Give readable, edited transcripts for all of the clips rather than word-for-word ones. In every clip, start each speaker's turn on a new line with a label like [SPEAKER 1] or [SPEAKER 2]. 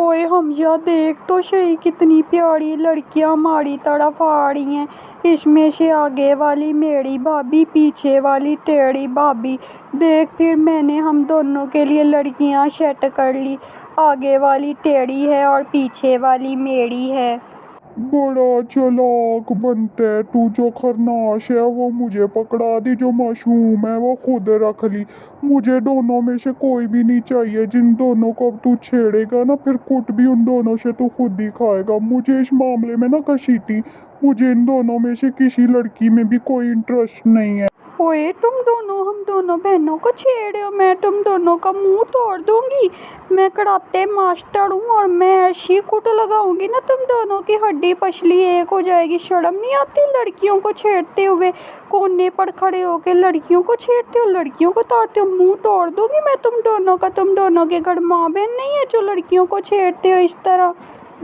[SPEAKER 1] ओए हमजा देख तो सही कितनी प्यारी लड़कियां हमारी तरफ आ रही हैं। इसमें से आगे वाली मेरी भाभी, पीछे वाली तेरी भाभी। देख फिर मैंने हम दोनों के लिए लड़कियां सेट कर ली। आगे वाली तेरी है और पीछे वाली मेरी है।
[SPEAKER 2] बड़ा चालाक बनता है तू। जो खरनाश है वो मुझे पकड़ा दी, जो मासूम है वो खुद रख ली। मुझे दोनों में से कोई भी नहीं चाहिए। जिन दोनों को अब तू छेड़ेगा ना, फिर कुट भी उन दोनों से तू खुद ही खाएगा। मुझे इस मामले में ना घसीटी, मुझे इन दोनों में से किसी लड़की में भी कोई इंटरेस्ट नहीं है।
[SPEAKER 1] ओए तुम दोनों हम दोनों बहनों को छेड़े हो, मैं तुम दोनों का मुंह तोड़ दूंगी। मैं कराटे मास्टर हूँ और मैं ऐसी कुट लगाऊंगी ना तुम दोनों की हड्डी पसली एक हो जाएगी। शर्म नहीं आती लड़कियों को छेड़ते हुए? कोने पर खड़े होके लड़कियों को छेड़ते हो, लड़कियों को ताड़ते हो। मुंह तोड़ दूंगी मैं तुम दोनों का। तुम दोनों के घर माँ बहन नहीं है जो लड़कियों को छेड़ते हो इस तरह?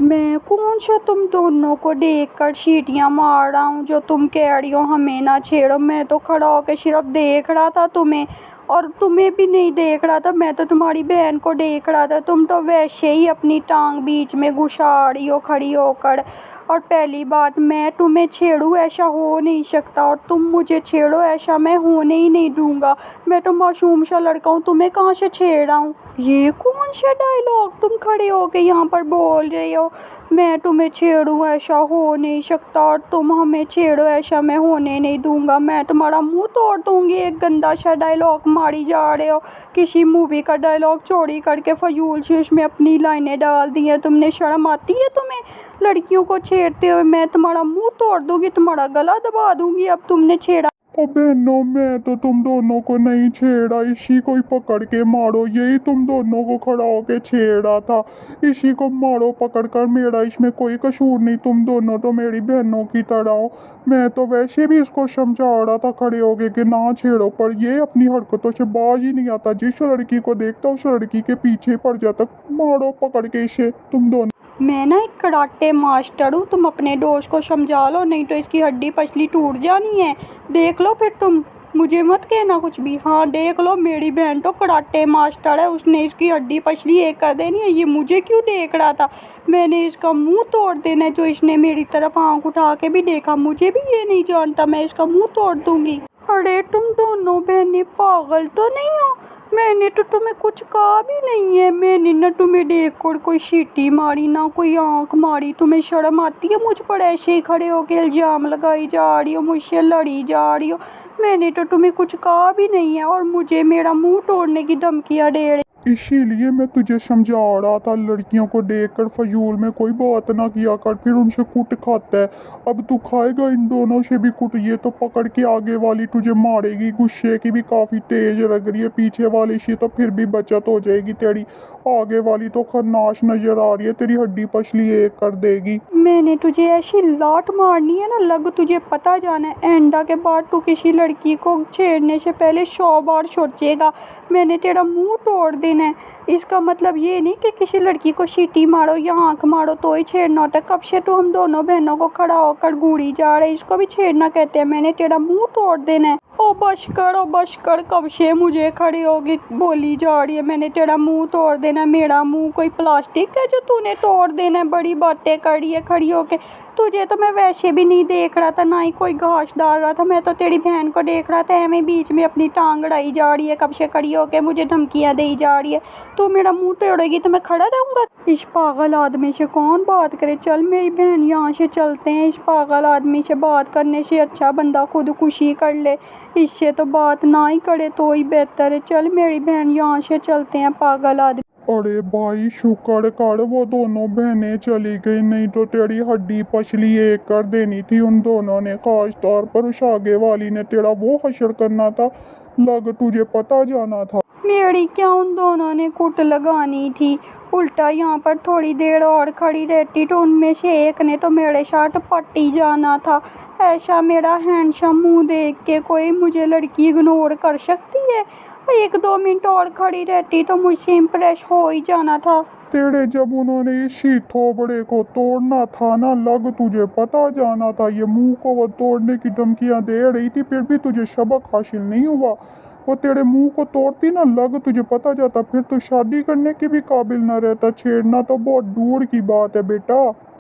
[SPEAKER 1] मैं कौन सा तुम दोनों को देख कर सीटियाँ मार रहा हूँ जो तुम कह रही हो हमें ना छेड़ो? मैं तो खड़ा होकर सिर्फ देख रहा था तुम्हें, और तुम्हें भी नहीं देख रहा था, मैं तो तुम्हारी बहन को देख रहा था। तुम तो वैसे ही अपनी टांग बीच में घुसा रही हो खड़ी होकर। और पहली बात, मैं तुम्हें छेड़ूँ ऐसा हो नहीं सकता, और तुम मुझे छेड़ो ऐसा मैं होने ही नहीं दूंगा। मैं तो मासूम सा लड़का हूँ, तुम्हें कहाँ से छेड़ रहा हूँ? ये कौन सा डायलॉग तुम खड़े होके यहाँ पर बोल रहे हो? मैं तुम्हें छेड़ूँ ऐसा हो नहीं सकता, और तुम हमें छेड़ो ऐसा मैं होने नहीं दूंगा। मैं तुम्हारा मुंह तोड़ दूंगी। एक गंदा सा डायलॉग मारी जा रहे हो, किसी मूवी का डायलॉग चोरी करके फजूल से उसमें अपनी लाइनें डाल दी हैं तुमने। शर्म आती है तुम्हें लड़कियों को छेड़ते हुए? मैं तुम्हारा मुंह तोड़ दूंगी, तुम्हारा गला दबा दूंगी अब तुमने छेड़ा।
[SPEAKER 2] ओ बहनों, मैं तो तुम दोनों को नहीं छेड़ा, इसी को ही पकड़ के मारो। यही तुम दोनों को खड़ा होके छेड़ा था। इसी को मारो पकड़ कर, मेरा इसमें कोई कसूर नहीं। तुम दोनों तो मेरी बहनों की तरह हो। मैं तो वैसे भी इसको समझा रहा था खड़े होके कि ना छेड़ो, पर ये अपनी हरकतों से बाज ही नहीं आता। जिस लड़की को देखता उस लड़की के पीछे पड़ जाता। मारो पकड़ के इसे तुम दोनों।
[SPEAKER 1] मैं ना एक कराटे मास्टर हूँ, तुम अपने दोस्त को समझा लो, नहीं तो इसकी हड्डी पसली टूट जानी है। देख लो फिर तुम, मुझे मत कहना कुछ भी। हाँ देख लो, मेरी बहन तो कराटे मास्टर है, उसने इसकी हड्डी पसली एक कर देनी है। ये मुझे क्यों देख रहा था? मैंने इसका मुंह तोड़ देना है। जो इसने मेरी तरफ आंख उठा के भी देखा, मुझे भी ये नहीं जानता, मैं इसका मुंह तोड़ दूंगी। अरे तुम दोनों बहनें पागल तो नहीं हो? मैंने तो तुम्हें कुछ कहा भी नहीं है। मैंने ना तुम्हें देख कर कोई सीटी मारी, ना कोई आंख मारी। तुम्हें शर्म आती है मुझ पर ऐसे ही खड़े होकर इल्ज़ाम लगाई जा रही हो, मुझसे लड़ी जा रही हो? मैंने तो तुम्हें कुछ कहा भी नहीं है, और मुझे मेरा मुंह तोड़ने की धमकियाँ दे रही।
[SPEAKER 2] इसीलिए मैं तुझे समझा रहा था, लड़कियों को देखकर फजूल में कोई बात ना किया कर, फिर उनसे कुट खाता है। अब तू खाएगा इन दोनों से भी कुट। ये तो पकड़ के आगे वाली तुझे मारेगी। गुस्से की भी काफ़ी तेज लग रही है, पीछे वाली से तो फिर भी बचत हो जाएगी तेरी। आगे वाली तो खरनाश नजर आ रही है, तेरी हड्डी पसली एक कर देगी।
[SPEAKER 1] मैंने तुझे ऐसी लात मारनी है ना, लग तुझे पता जाना है। एंडा के बाद तू किसी लड़की को छेड़ने से पहले 100 बार सोचेगा। मैंने तेरा मुंह तोड़ देना है। इसका मतलब ये नहीं कि किसी लड़की को सीटी मारो या आंख मारो तो ही छेड़ना होता है। कब से तू हम दोनों बहनों को खड़ा होकर घूरी जा रहे, इसको भी छेड़ना कहते हैं? मैंने तेरा मुंह तोड़ देना है। ओ बस कर, कब से मुझे खड़ी होगी बोली जा रही है मैंने तेरा मुंह तोड़ देना। मेरा मुंह कोई प्लास्टिक है जो तूने तोड़ देना है? बड़ी बातें कर रही है खड़ी होके। तुझे तो मैं वैसे भी नहीं देख रहा था, ना ही कोई घास डाल रहा था। मैं तो तेरी बहन को देख रहा था। एवं बीच में अपनी टांग अड़ाई जा रही है, कब से खड़ी होके मुझे धमकियाँ दी जा रही है। तू मेरा मुंह तोड़ेगी तो मैं खड़ा रहूँगा? इस पागल आदमी से कौन बात करे? चल मेरी बहन, यहाँ से चलते हैं। इस पागल आदमी से बात करने से अच्छा बंदा खुदकुशी कर ले। इससे तो बात ना ही करे तो ही बेहतर है। चल मेरी बहन, यहाँ से चलते हैं पागल आदमी।
[SPEAKER 2] अरे भाई शुक्र कर वो दोनों बहनें चली गई, नहीं तो तेरी हड्डी पसली एक कर देनी थी उन दोनों ने। खास तौर पर उस आगे वाली ने तेरा वो हशर करना था, लग तुझे पता जाना था।
[SPEAKER 1] मेरी क्या उन दोनों ने कुट लगानी थी? उल्टा यहाँ पर थोड़ी देर और खड़ी रहती तो उनमें से एक ने तो मेरे साथ पट्टी जाना था। ऐसा मेरा हैंडसम मुंह देख के कोई मुझे लड़की इग्नोर कर सकती है? 1-2 मिनट और खड़ी रहती तो मुझसे इम्प्रेस हो ही जाना था।
[SPEAKER 2] तेरे जब उन्होंने इसी थोबड़े को तोड़ना था ना, लग तुझे पता जाना था। ये मुंह को वो तोड़ने की धमकियां दे रही थी, फिर भी तुझे सबक हासिल नहीं हुआ। वो तेरे मुंह को तोड़ती ना लग तुझे पता जाता, फिर तो शादी करने के भी काबिल ना रहता। छेड़ना तो बहुत दूर की बात है बेटा।